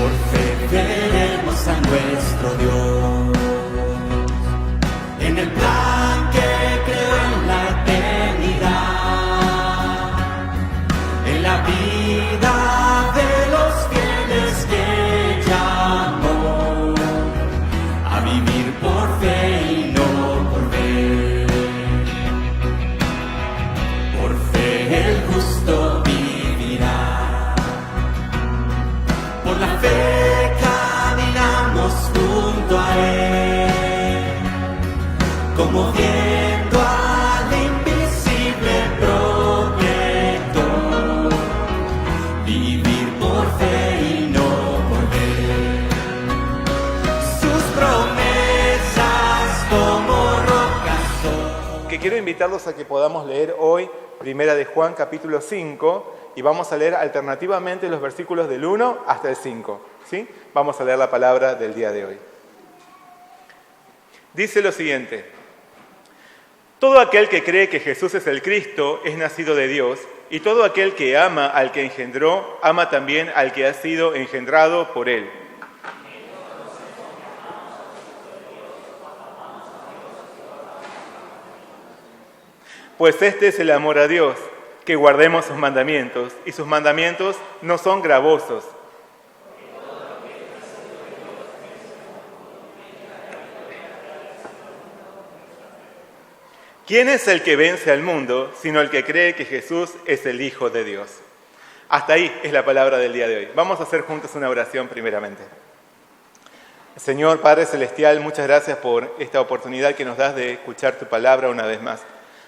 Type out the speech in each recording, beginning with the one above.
Por fe veremos a nuestro Dios en el plan que creó en la eternidad, en la vida de los fieles que llamó a vivir por fe y no por ver. Por fe el justo vivirá. Por la fe caminamos junto a Él, como viendo al invisible protector, vivir por fe y no por ver. Sus promesas como rocas son. Que quiero invitarlos a que podamos leer hoy Primera de Juan capítulo 5 y vamos a leer alternativamente los versículos del 1 hasta el 5, ¿sí? Vamos a leer la palabra del día de hoy. Dice lo siguiente: todo aquel que cree que Jesús es el Cristo es nacido de Dios, y todo aquel que ama al que engendró, ama también al que ha sido engendrado por él. Pues este es el amor a Dios, que guardemos sus mandamientos, y sus mandamientos no son gravosos. ¿Quién es el que vence al mundo, sino el que cree que Jesús es el Hijo de Dios? Hasta ahí es la palabra del día de hoy. Vamos a hacer juntos una oración primeramente. Señor Padre Celestial, muchas gracias por esta oportunidad que nos das de escuchar tu palabra una vez más.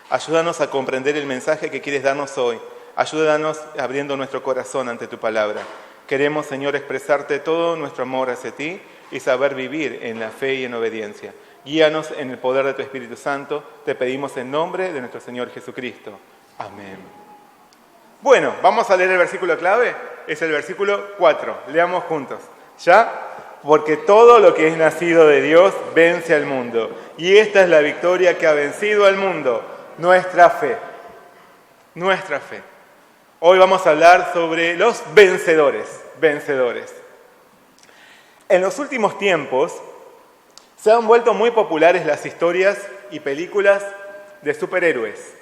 Ayúdanos a comprender el mensaje que quieres darnos hoy. Ayúdanos abriendo nuestro corazón ante tu palabra. Queremos, Señor, expresarte todo nuestro amor hacia ti y saber vivir en la fe y en obediencia. Guíanos en el poder de tu Espíritu Santo. Te pedimos en nombre de nuestro Señor Jesucristo. Amén. Bueno, vamos a leer el versículo clave. Es el versículo 4. Leamos juntos. ¿Ya? Porque todo lo que es nacido de Dios vence al mundo. Y esta es la victoria que ha vencido al mundo. Nuestra fe. Nuestra fe. Hoy vamos a hablar sobre los vencedores. Vencedores. En los últimos tiempos se han vuelto muy populares las historias y películas de superhéroes.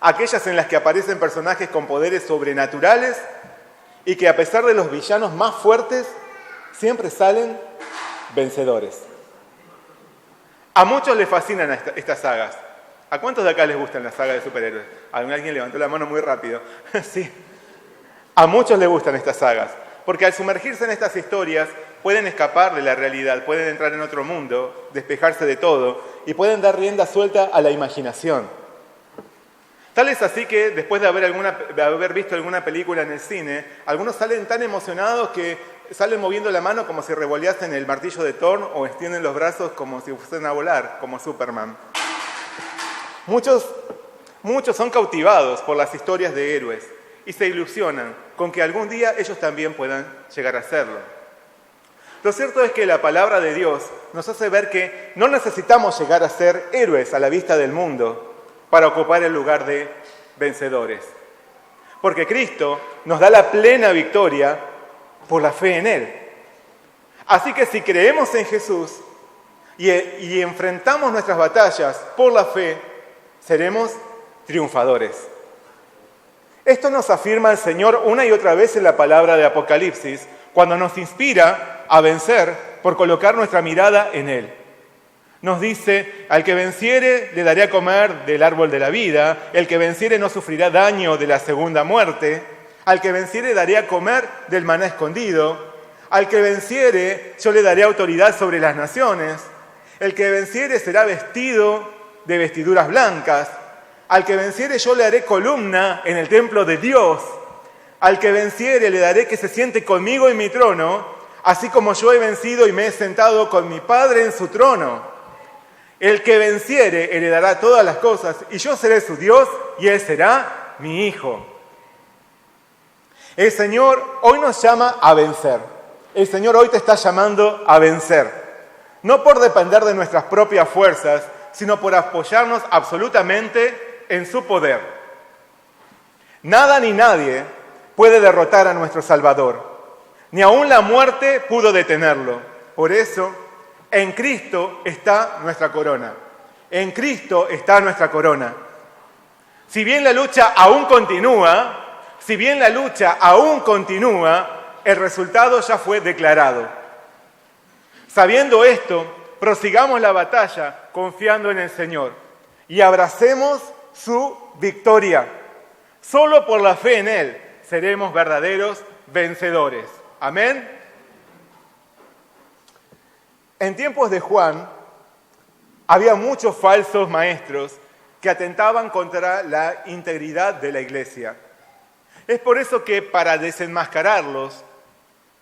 Aquellas en las que aparecen personajes con poderes sobrenaturales y que a pesar de los villanos más fuertes, siempre salen vencedores. A muchos les fascinan estas sagas. ¿A cuántos de acá les gustan las sagas de superhéroes? Alguien levantó la mano muy rápido. Sí. A muchos les gustan estas sagas, porque al sumergirse en estas historias pueden escapar de la realidad, pueden entrar en otro mundo, despejarse de todo y pueden dar rienda suelta a la imaginación. Tal es así que después de haber visto alguna película en el cine, algunos salen tan emocionados que salen moviendo la mano como si revoleasen el martillo de Thor o extienden los brazos como si fuesen a volar, como Superman. Muchos son cautivados por las historias de héroes y se ilusionan con que algún día ellos también puedan llegar a serlo. Lo cierto es que la palabra de Dios nos hace ver que no necesitamos llegar a ser héroes a la vista del mundo para ocupar el lugar de vencedores. Porque Cristo nos da la plena victoria por la fe en Él. Así que si creemos en Jesús y enfrentamos nuestras batallas por la fe, seremos triunfadores. Esto nos afirma el Señor una y otra vez en la palabra de Apocalipsis, cuando nos inspira a vencer por colocar nuestra mirada en Él. Nos dice: al que venciere le daré a comer del árbol de la vida, el que venciere no sufrirá daño de la segunda muerte, al que venciere daré a comer del maná escondido, al que venciere yo le daré autoridad sobre las naciones, el que venciere será vestido de vestiduras blancas, al que venciere yo le haré columna en el templo de Dios, al que venciere le daré que se siente conmigo en mi trono, así como yo he vencido y me he sentado con mi Padre en su trono. El que venciere heredará todas las cosas, y yo seré su Dios, y él será mi hijo. El Señor hoy nos llama a vencer. El Señor hoy te está llamando a vencer. No por depender de nuestras propias fuerzas, sino por apoyarnos absolutamente en su poder. Nada ni nadie puede derrotar a nuestro Salvador. Ni aún la muerte pudo detenerlo. Por eso, en Cristo está nuestra corona. En Cristo está nuestra corona. Si bien la lucha aún continúa, el resultado ya fue declarado. Sabiendo esto, prosigamos la batalla confiando en el Señor y abracemos su victoria. Solo por la fe en Él seremos verdaderos vencedores. Amén. En tiempos de Juan, había muchos falsos maestros que atentaban contra la integridad de la iglesia. Es por eso que para desenmascararlos,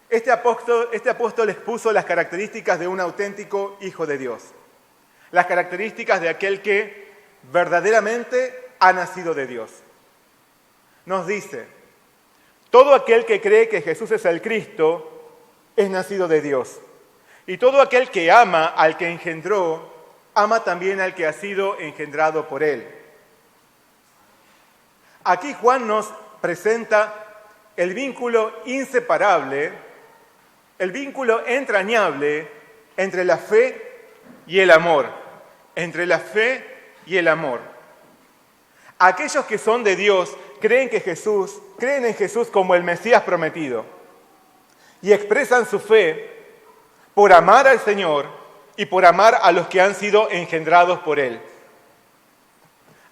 este apóstol expuso las características de un auténtico hijo de Dios. Las características de aquel que verdaderamente ha nacido de Dios. Nos dice, todo aquel que cree que Jesús es el Cristo es nacido de Dios. Y todo aquel que ama al que engendró, ama también al que ha sido engendrado por él. Aquí Juan nos presenta el vínculo inseparable, el vínculo entrañable entre la fe y el amor. Entre la fe y el amor. Aquellos que son de Dios creen en Jesús como el Mesías prometido y expresan su fe por amar al Señor y por amar a los que han sido engendrados por Él.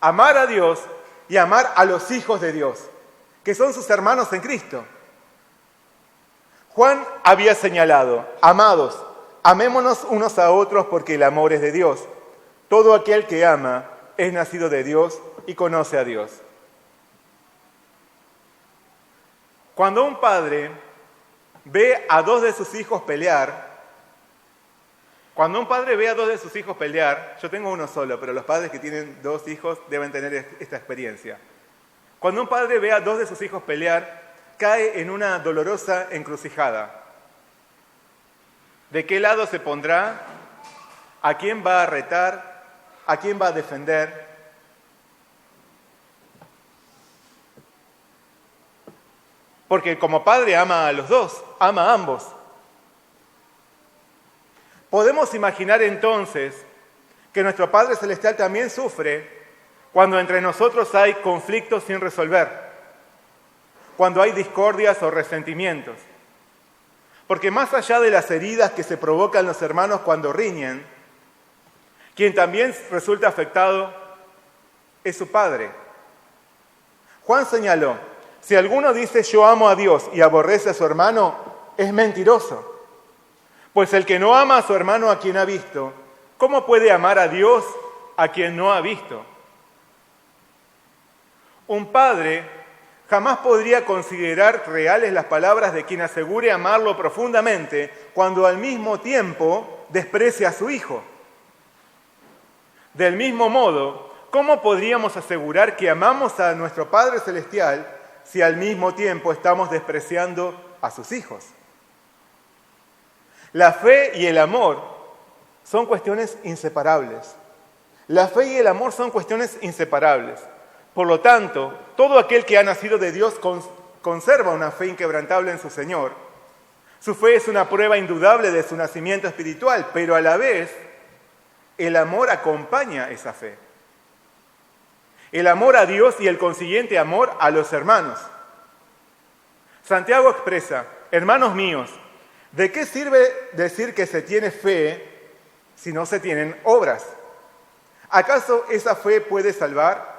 Amar a Dios y amar a los hijos de Dios, que son sus hermanos en Cristo. Juan había señalado, amados, amémonos unos a otros porque el amor es de Dios. Todo aquel que ama es nacido de Dios y conoce a Dios. Cuando un padre ve a dos de sus hijos pelear, yo tengo uno solo, pero los padres que tienen dos hijos deben tener esta experiencia. Cuando un padre ve a dos de sus hijos pelear, cae en una dolorosa encrucijada. ¿De qué lado se pondrá? ¿A quién va a retar? ¿A quién va a defender? Porque como padre ama a los dos, ama a ambos. Podemos imaginar entonces que nuestro Padre Celestial también sufre cuando entre nosotros hay conflictos sin resolver, cuando hay discordias o resentimientos. Porque más allá de las heridas que se provocan los hermanos cuando riñen, quien también resulta afectado es su Padre. Juan señaló, si alguno dice yo amo a Dios y aborrece a su hermano, es mentiroso. Pues el que no ama a su hermano a quien ha visto, ¿cómo puede amar a Dios a quien no ha visto? Un padre jamás podría considerar reales las palabras de quien asegure amarlo profundamente cuando al mismo tiempo desprecia a su hijo. Del mismo modo, ¿cómo podríamos asegurar que amamos a nuestro Padre Celestial si al mismo tiempo estamos despreciando a sus hijos? La fe y el amor son cuestiones inseparables. La fe y el amor son cuestiones inseparables. Por lo tanto, todo aquel que ha nacido de Dios conserva una fe inquebrantable en su Señor. Su fe es una prueba indudable de su nacimiento espiritual, pero a la vez, el amor acompaña esa fe. El amor a Dios y el consiguiente amor a los hermanos. Santiago expresa, hermanos míos, ¿de qué sirve decir que se tiene fe si no se tienen obras? ¿Acaso esa fe puede salvar?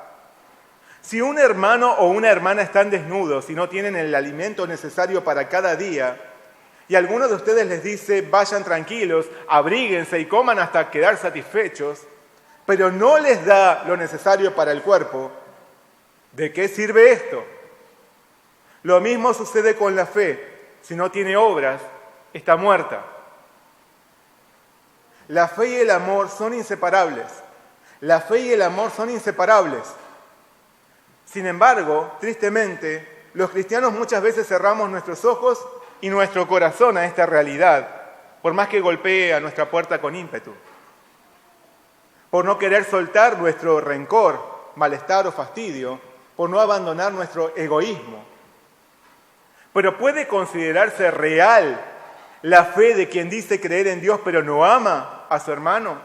Si un hermano o una hermana están desnudos y no tienen el alimento necesario para cada día, y alguno de ustedes les dice, vayan tranquilos, abríguense y coman hasta quedar satisfechos, pero no les da lo necesario para el cuerpo, ¿de qué sirve esto? Lo mismo sucede con la fe. Si no tiene obras, está muerta. La fe y el amor son inseparables. La fe y el amor son inseparables. Sin embargo, tristemente, los cristianos muchas veces cerramos nuestros ojos y nuestro corazón a esta realidad, por más que golpee a nuestra puerta con ímpetu. Por no querer soltar nuestro rencor, malestar o fastidio, por no abandonar nuestro egoísmo. Pero ¿puede considerarse real la fe de quien dice creer en Dios pero no ama a su hermano?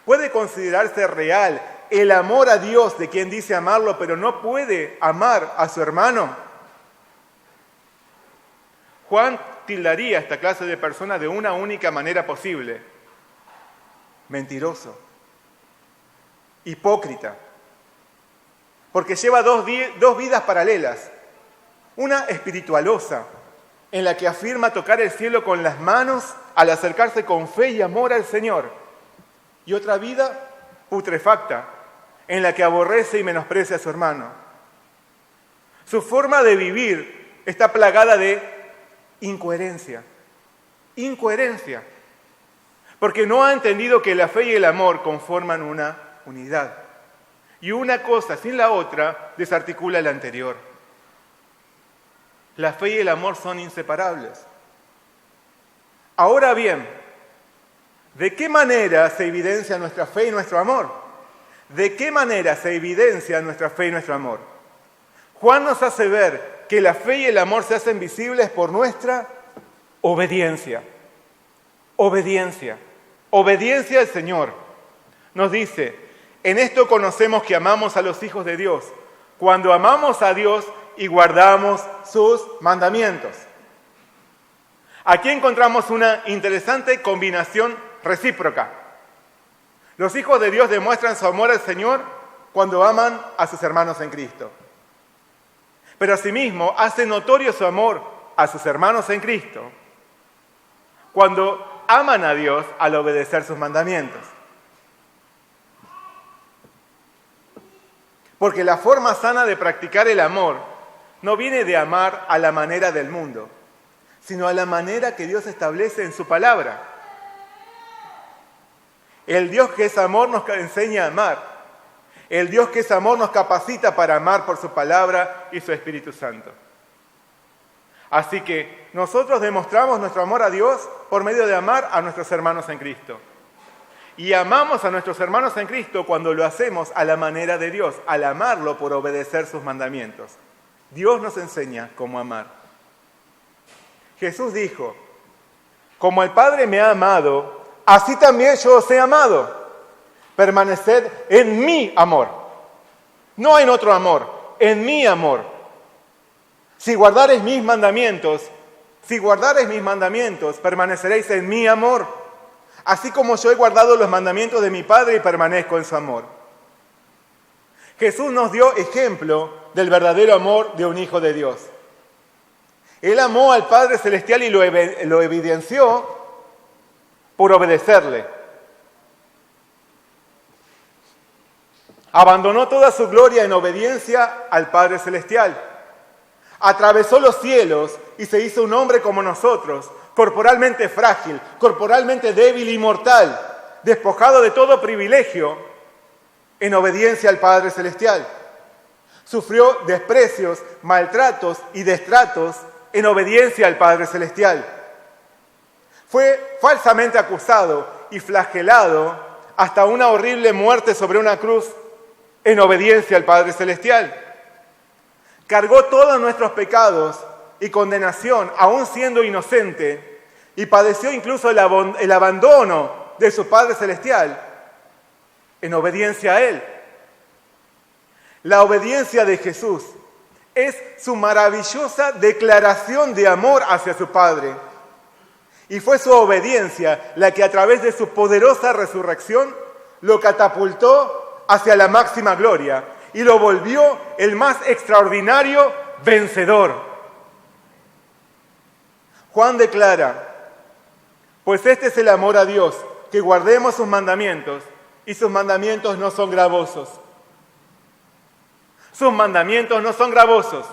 ¿Puede considerarse real el amor a Dios de quien dice amarlo pero no puede amar a su hermano? Juan tildaría a esta clase de persona de una única manera posible: mentiroso, hipócrita, porque lleva dos vidas paralelas. Una espiritualosa, en la que afirma tocar el cielo con las manos al acercarse con fe y amor al Señor. Y otra vida putrefacta, en la que aborrece y menosprecia a su hermano. Su forma de vivir está plagada de incoherencia. Incoherencia. Porque no ha entendido que la fe y el amor conforman una unidad. Y una cosa sin la otra desarticula la anterior. La fe y el amor son inseparables. Ahora bien, ¿de qué manera se evidencia nuestra fe y nuestro amor? ¿De qué manera se evidencia nuestra fe y nuestro amor? Juan nos hace ver que la fe y el amor se hacen visibles por nuestra obediencia. Obediencia. Obediencia al Señor. Nos dice: en esto conocemos que amamos a los hijos de Dios, cuando amamos a Dios y guardamos sus mandamientos. Aquí encontramos una interesante combinación recíproca. Los hijos de Dios demuestran su amor al Señor cuando aman a sus hermanos en Cristo. Pero asimismo hacen notorio su amor a sus hermanos en Cristo cuando aman a Dios al obedecer sus mandamientos. Porque la forma sana de practicar el amor no viene de amar a la manera del mundo, sino a la manera que Dios establece en su palabra. El Dios que es amor nos enseña a amar. El Dios que es amor nos capacita para amar por su palabra y su Espíritu Santo. Así que nosotros demostramos nuestro amor a Dios por medio de amar a nuestros hermanos en Cristo. Y amamos a nuestros hermanos en Cristo cuando lo hacemos a la manera de Dios, al amarlo por obedecer sus mandamientos. Dios nos enseña cómo amar. Jesús dijo: como el Padre me ha amado, así también yo os he amado. Permaneced en mi amor. No en otro amor, en mi amor. Si guardareis mis mandamientos, permaneceréis en mi amor, así como yo he guardado los mandamientos de mi Padre y permanezco en su amor. Jesús nos dio ejemplo del verdadero amor de un hijo de Dios. Él amó al Padre Celestial y lo evidenció por obedecerle. Abandonó toda su gloria en obediencia al Padre Celestial. Atravesó los cielos y se hizo un hombre como nosotros, corporalmente frágil, corporalmente débil y mortal, despojado de todo privilegio en obediencia al Padre Celestial. Sufrió desprecios, maltratos y destratos en obediencia al Padre Celestial. Fue falsamente acusado y flagelado hasta una horrible muerte sobre una cruz en obediencia al Padre Celestial. Cargó todos nuestros pecados y condenación, aún siendo inocente, y padeció incluso el abandono de su Padre Celestial en obediencia a Él. La obediencia de Jesús es su maravillosa declaración de amor hacia su Padre. Y fue su obediencia la que a través de su poderosa resurrección lo catapultó hacia la máxima gloria y lo volvió el más extraordinario vencedor. Juan declara: pues este es el amor a Dios, que guardemos sus mandamientos, y sus mandamientos no son gravosos. Sus mandamientos no son gravosos.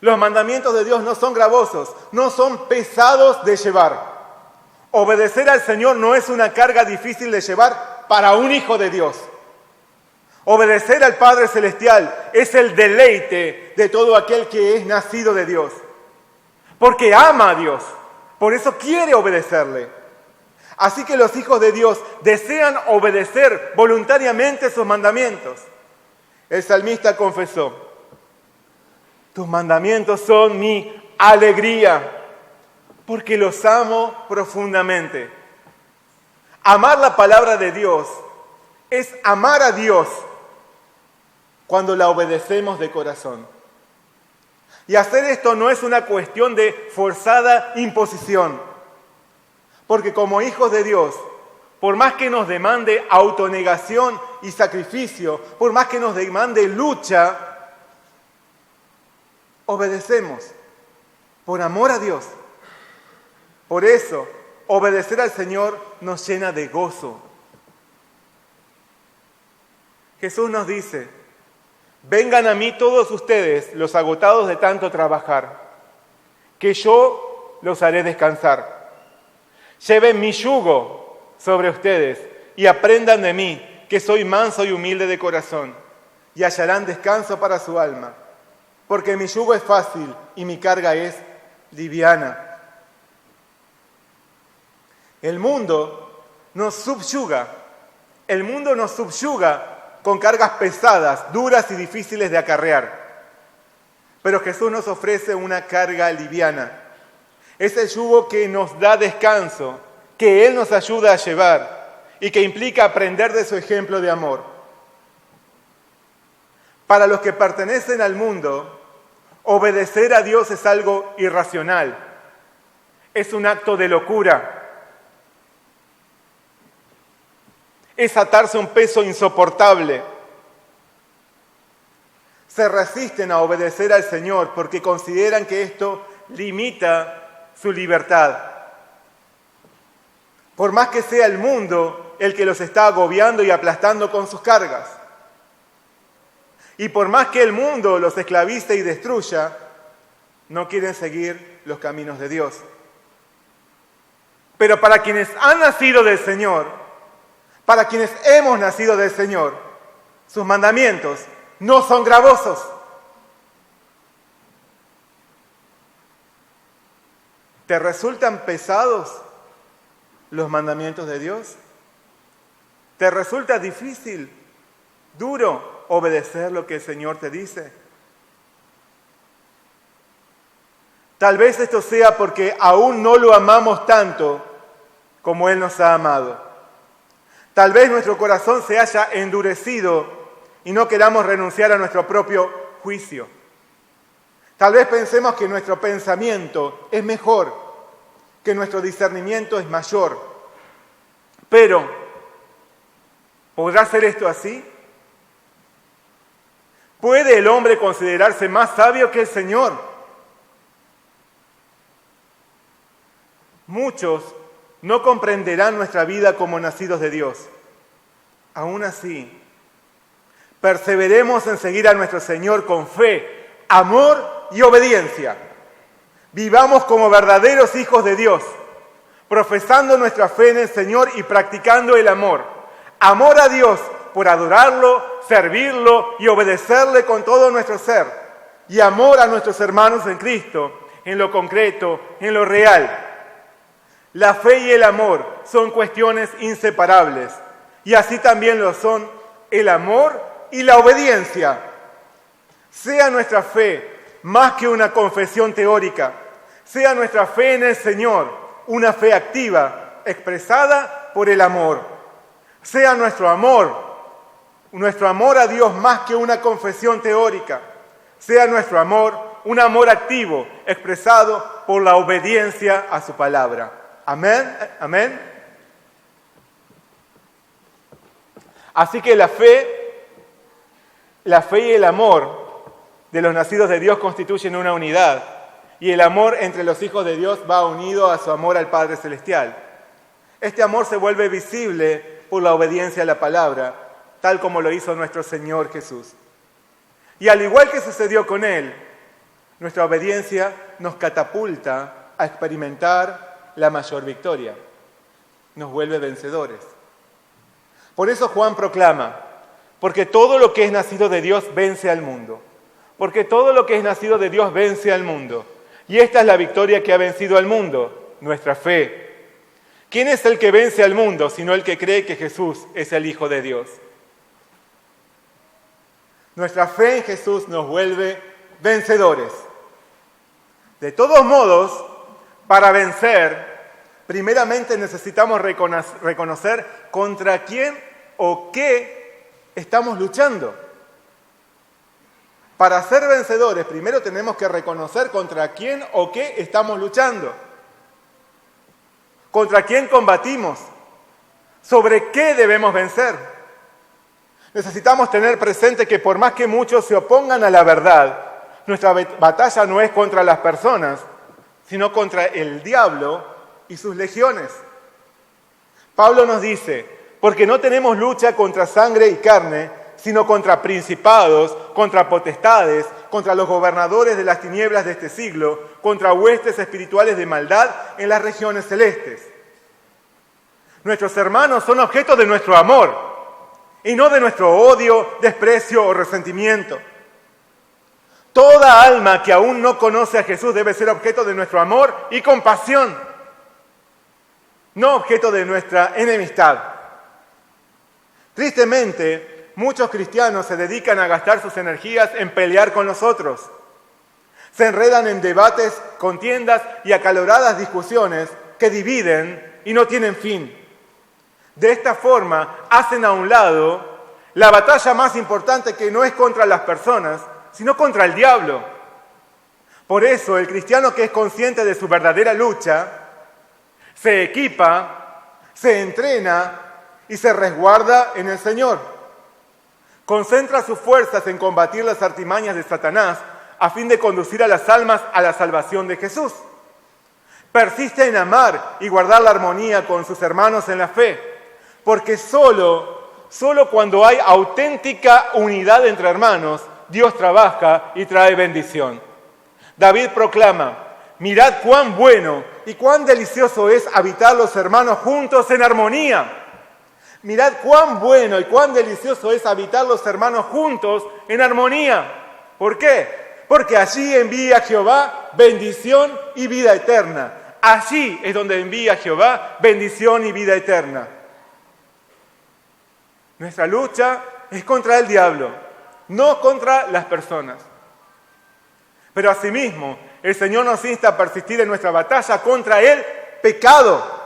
Los mandamientos de Dios no son gravosos, no son pesados de llevar. Obedecer al Señor no es una carga difícil de llevar para un hijo de Dios. Obedecer al Padre Celestial es el deleite de todo aquel que es nacido de Dios. Porque ama a Dios, por eso quiere obedecerle. Así que los hijos de Dios desean obedecer voluntariamente sus mandamientos. El salmista confesó: tus mandamientos son mi alegría, porque los amo profundamente. Amar la palabra de Dios es amar a Dios cuando la obedecemos de corazón. Y hacer esto no es una cuestión de forzada imposición, porque como hijos de Dios, por más que nos demande autonegación y sacrificio, por más que nos demande lucha, obedecemos por amor a Dios. Por eso, obedecer al Señor nos llena de gozo. Jesús nos dice: vengan a mí todos ustedes, los agotados de tanto trabajar, que yo los haré descansar. Lleven mi yugo sobre ustedes y aprendan de mí, que soy manso y humilde de corazón, y hallarán descanso para su alma, porque mi yugo es fácil y mi carga es liviana. El mundo nos subyuga con cargas pesadas, duras y difíciles de acarrear. Pero Jesús nos ofrece una carga liviana. Es el yugo que nos da descanso, que Él nos ayuda a llevar y que implica aprender de su ejemplo de amor. Para los que pertenecen al mundo, obedecer a Dios es algo irracional. Es un acto de locura. Es atarse a un peso insoportable. Se resisten a obedecer al Señor porque consideran que esto limita su libertad. Por más que sea el mundo el que los está agobiando y aplastando con sus cargas. Y por más que el mundo los esclavice y destruya, no quieren seguir los caminos de Dios. Pero para quienes han nacido del Señor, para quienes hemos nacido del Señor, sus mandamientos no son gravosos. ¿Te resultan pesados los mandamientos de Dios? ¿Te resulta difícil, duro, obedecer lo que el Señor te dice? Tal vez esto sea porque aún no lo amamos tanto como Él nos ha amado. Tal vez nuestro corazón se haya endurecido y no queramos renunciar a nuestro propio juicio. Tal vez pensemos que nuestro pensamiento es mejor, que nuestro discernimiento es mayor. Pero, ¿podrá ser esto así? ¿Puede el hombre considerarse más sabio que el Señor? Muchos no comprenderán nuestra vida como nacidos de Dios. Aún así, perseveremos en seguir a nuestro Señor con fe, amor y obediencia. Vivamos como verdaderos hijos de Dios, profesando nuestra fe en el Señor y practicando el amor. Amor a Dios por adorarlo, servirlo y obedecerle con todo nuestro ser. Y amor a nuestros hermanos en Cristo, en lo concreto, en lo real. La fe y el amor son cuestiones inseparables, y así también lo son el amor y la obediencia. Sea nuestra fe más que una confesión teórica, sea nuestra fe en el Señor una fe activa, expresada por el amor. Sea nuestro amor a Dios más que una confesión teórica, sea nuestro amor un amor activo, expresado por la obediencia a su palabra. Amén, amén. Así que la fe y el amor de los nacidos de Dios constituyen una unidad, y el amor entre los hijos de Dios va unido a su amor al Padre Celestial. Este amor se vuelve visible por la obediencia a la palabra, tal como lo hizo nuestro Señor Jesús. Y al igual que sucedió con Él, nuestra obediencia nos catapulta a experimentar la mayor victoria. Nos vuelve vencedores. Por eso Juan proclama: porque todo lo que es nacido de Dios vence al mundo. Porque todo lo que es nacido de Dios vence al mundo. Y esta es la victoria que ha vencido al mundo, nuestra fe. ¿Quién es el que vence al mundo sino el que cree que Jesús es el Hijo de Dios? Nuestra fe en Jesús nos vuelve vencedores. De todos modos, para vencer, primeramente necesitamos reconocer contra quién o qué estamos luchando. Para ser vencedores, primero tenemos que reconocer contra quién o qué estamos luchando. Contra quién combatimos. Sobre qué debemos vencer. Necesitamos tener presente que por más que muchos se opongan a la verdad, nuestra batalla no es contra las personas, sino contra el diablo y sus legiones. Pablo nos dice, porque no tenemos lucha contra sangre y carne, sino contra principados, contra potestades, contra los gobernadores de las tinieblas de este siglo, contra huestes espirituales de maldad en las regiones celestes. Nuestros hermanos son objeto de nuestro amor y no de nuestro odio, desprecio o resentimiento. Toda alma que aún no conoce a Jesús debe ser objeto de nuestro amor y compasión, no objeto de nuestra enemistad. Tristemente, muchos cristianos se dedican a gastar sus energías en pelear con los otros. Se enredan en debates, contiendas y acaloradas discusiones que dividen y no tienen fin. De esta forma, hacen a un lado la batalla más importante, que no es contra las personas, sino contra el diablo. Por eso, el cristiano que es consciente de su verdadera lucha, se equipa, se entrena y se resguarda en el Señor. Concentra sus fuerzas en combatir las artimañas de Satanás a fin de conducir a las almas a la salvación de Jesús. Persiste en amar y guardar la armonía con sus hermanos en la fe, porque solo cuando hay auténtica unidad entre hermanos, Dios trabaja y trae bendición. David proclama, mirad cuán bueno y cuán delicioso es habitar los hermanos juntos en armonía. Mirad cuán bueno y cuán delicioso es habitar los hermanos juntos en armonía. ¿Por qué? Porque allí envía Jehová bendición y vida eterna. Allí es donde envía Jehová bendición y vida eterna. Nuestra lucha es contra el diablo, no contra las personas. Pero asimismo, el Señor nos insta a persistir en nuestra batalla contra el pecado,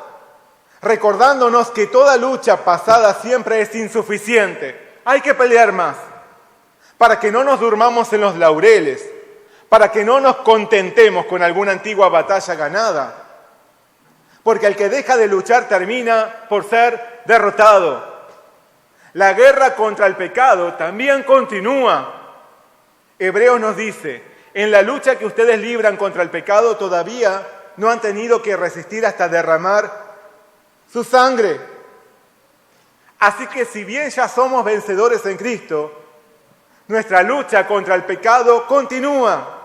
recordándonos que toda lucha pasada siempre es insuficiente. Hay que pelear más, para que no nos durmamos en los laureles, para que no nos contentemos con alguna antigua batalla ganada, porque el que deja de luchar termina por ser derrotado. La guerra contra el pecado también continúa. Hebreos nos dice, en la lucha que ustedes libran contra el pecado todavía no han tenido que resistir hasta derramar su sangre. Así que si bien ya somos vencedores en Cristo, nuestra lucha contra el pecado continúa.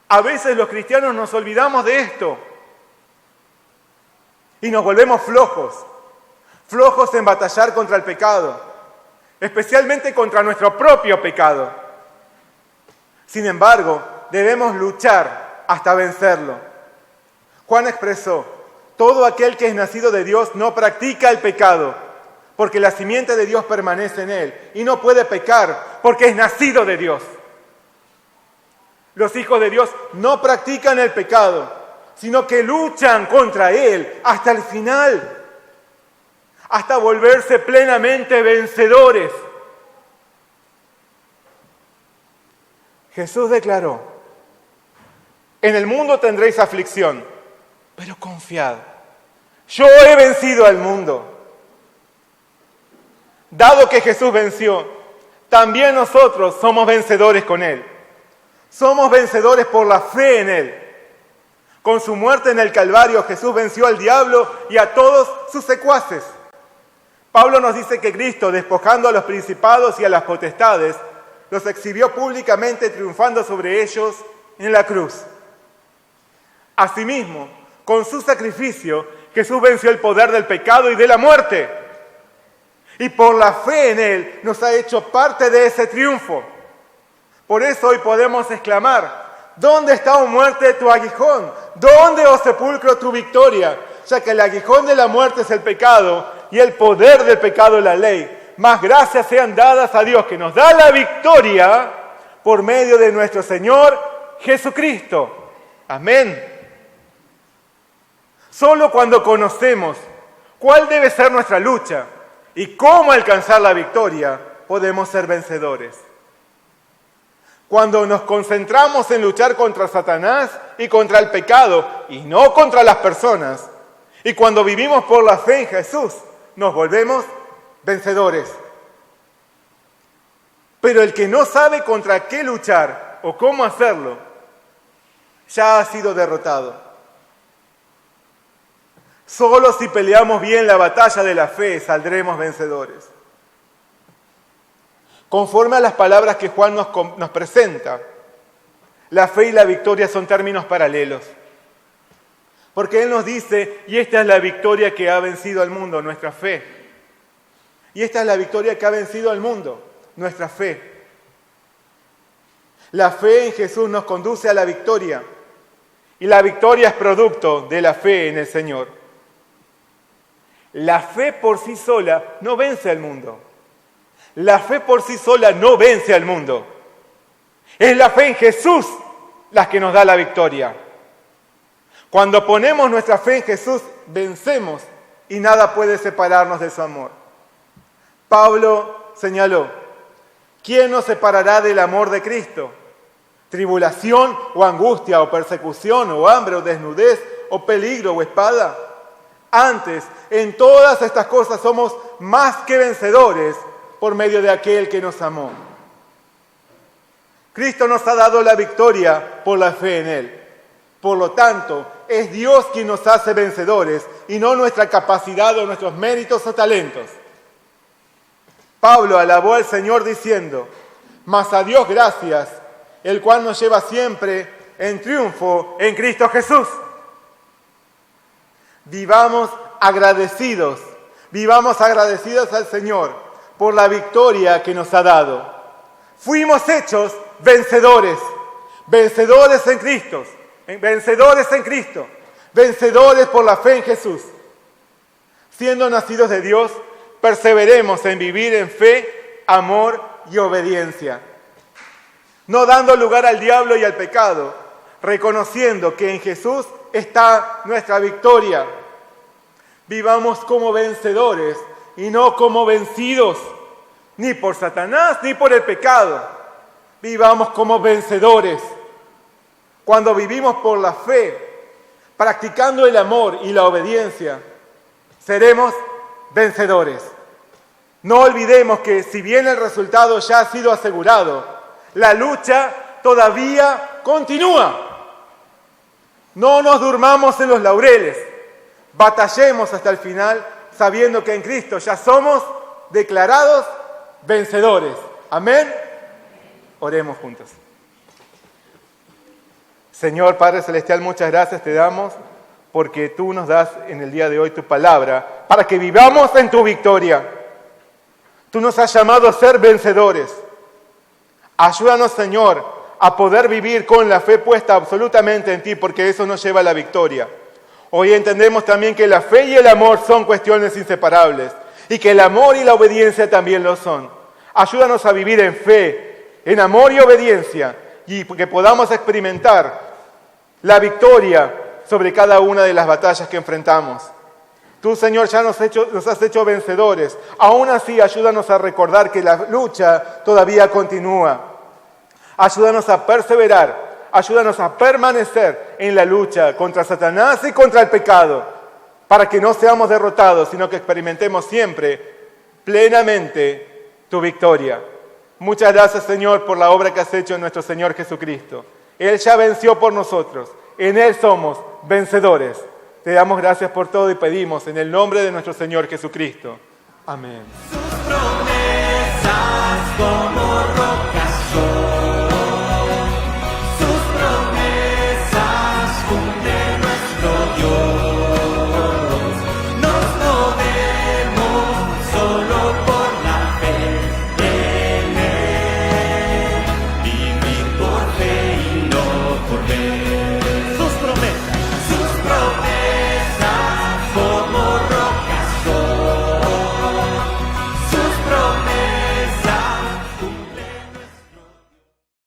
A veces los cristianos nos olvidamos de esto y nos volvemos flojos en batallar contra el pecado, especialmente contra nuestro propio pecado. Sin embargo, debemos luchar hasta vencerlo. Juan expresó, todo aquel que es nacido de Dios no practica el pecado, porque la simiente de Dios permanece en él, y no puede pecar, porque es nacido de Dios. Los hijos de Dios no practican el pecado, sino que luchan contra él hasta el final, hasta volverse plenamente vencedores. Jesús declaró, en el mundo tendréis aflicción, pero confiad, yo he vencido al mundo. Dado que Jesús venció, también nosotros somos vencedores con Él. Somos vencedores por la fe en Él. Con su muerte en el Calvario, Jesús venció al diablo y a todos sus secuaces. Pablo nos dice que Cristo, despojando a los principados y a las potestades, los exhibió públicamente triunfando sobre ellos en la cruz. Asimismo, con su sacrificio, Jesús venció el poder del pecado y de la muerte. Y por la fe en Él nos ha hecho parte de ese triunfo. Por eso hoy podemos exclamar, ¿dónde está, oh muerte, tu aguijón? ¿Dónde, oh sepulcro, tu victoria? Ya que el aguijón de la muerte es el pecado y el poder del pecado la ley. Más gracias sean dadas a Dios que nos da la victoria por medio de nuestro Señor Jesucristo. Amén. Solo cuando conocemos cuál debe ser nuestra lucha y cómo alcanzar la victoria, podemos ser vencedores. Cuando nos concentramos en luchar contra Satanás y contra el pecado y no contra las personas, y cuando vivimos por la fe en Jesús, nos volvemos vencedores. Pero el que no sabe contra qué luchar o cómo hacerlo, ya ha sido derrotado. Solo si peleamos bien la batalla de la fe, saldremos vencedores. Conforme a las palabras que Juan nos presenta, la fe y la victoria son términos paralelos. Porque Él nos dice, y esta es la victoria que ha vencido al mundo, nuestra fe. Y esta es la victoria que ha vencido al mundo, nuestra fe. La fe en Jesús nos conduce a la victoria. Y la victoria es producto de la fe en el Señor. La fe por sí sola no vence al mundo. La fe por sí sola no vence al mundo. Es la fe en Jesús la que nos da la victoria. Cuando ponemos nuestra fe en Jesús, vencemos y nada puede separarnos de su amor. Pablo señaló, ¿quién nos separará del amor de Cristo? ¿Tribulación o angustia o persecución o hambre o desnudez o peligro o espada? Antes, en todas estas cosas somos más que vencedores por medio de aquel que nos amó. Cristo nos ha dado la victoria por la fe en Él. Por lo tanto, es Dios quien nos hace vencedores y no nuestra capacidad o nuestros méritos o talentos. Pablo alabó al Señor diciendo, mas a Dios gracias, el cual nos lleva siempre en triunfo en Cristo Jesús. Vivamos agradecidos al Señor por la victoria que nos ha dado. Fuimos hechos vencedores en Cristo, vencedores por la fe en Jesús. Siendo nacidos de Dios, perseveremos en vivir en fe, amor y obediencia, no dando lugar al diablo y al pecado, reconociendo que en Jesús está nuestra victoria. Vivamos como vencedores y no como vencidos, ni por Satanás ni por el pecado. Vivamos como vencedores. Cuando vivimos por la fe, practicando el amor y la obediencia, seremos vencedores. No olvidemos que si bien el resultado ya ha sido asegurado, la lucha todavía continúa. No nos durmamos en los laureles. Batallemos hasta el final, sabiendo que en Cristo ya somos declarados vencedores. Amén. Oremos juntos. Señor Padre Celestial, muchas gracias te damos porque tú nos das en el día de hoy tu palabra para que vivamos en tu victoria. Tú nos has llamado a ser vencedores. Ayúdanos, Señor, a poder vivir con la fe puesta absolutamente en ti, porque eso nos lleva a la victoria. Hoy entendemos también que la fe y el amor son cuestiones inseparables y que el amor y la obediencia también lo son. Ayúdanos a vivir en fe, en amor y obediencia, y que podamos experimentar la victoria sobre cada una de las batallas que enfrentamos. Tú, Señor, ya nos has hecho vencedores. Aún así, ayúdanos a recordar que la lucha todavía continúa. Ayúdanos a perseverar, ayúdanos a permanecer en la lucha contra Satanás y contra el pecado, para que no seamos derrotados, sino que experimentemos siempre plenamente tu victoria. Muchas gracias, Señor, por la obra que has hecho en nuestro Señor Jesucristo. Él ya venció por nosotros. En Él somos vencedores. Te damos gracias por todo y pedimos en el nombre de nuestro Señor Jesucristo. Amén. Sus promesas como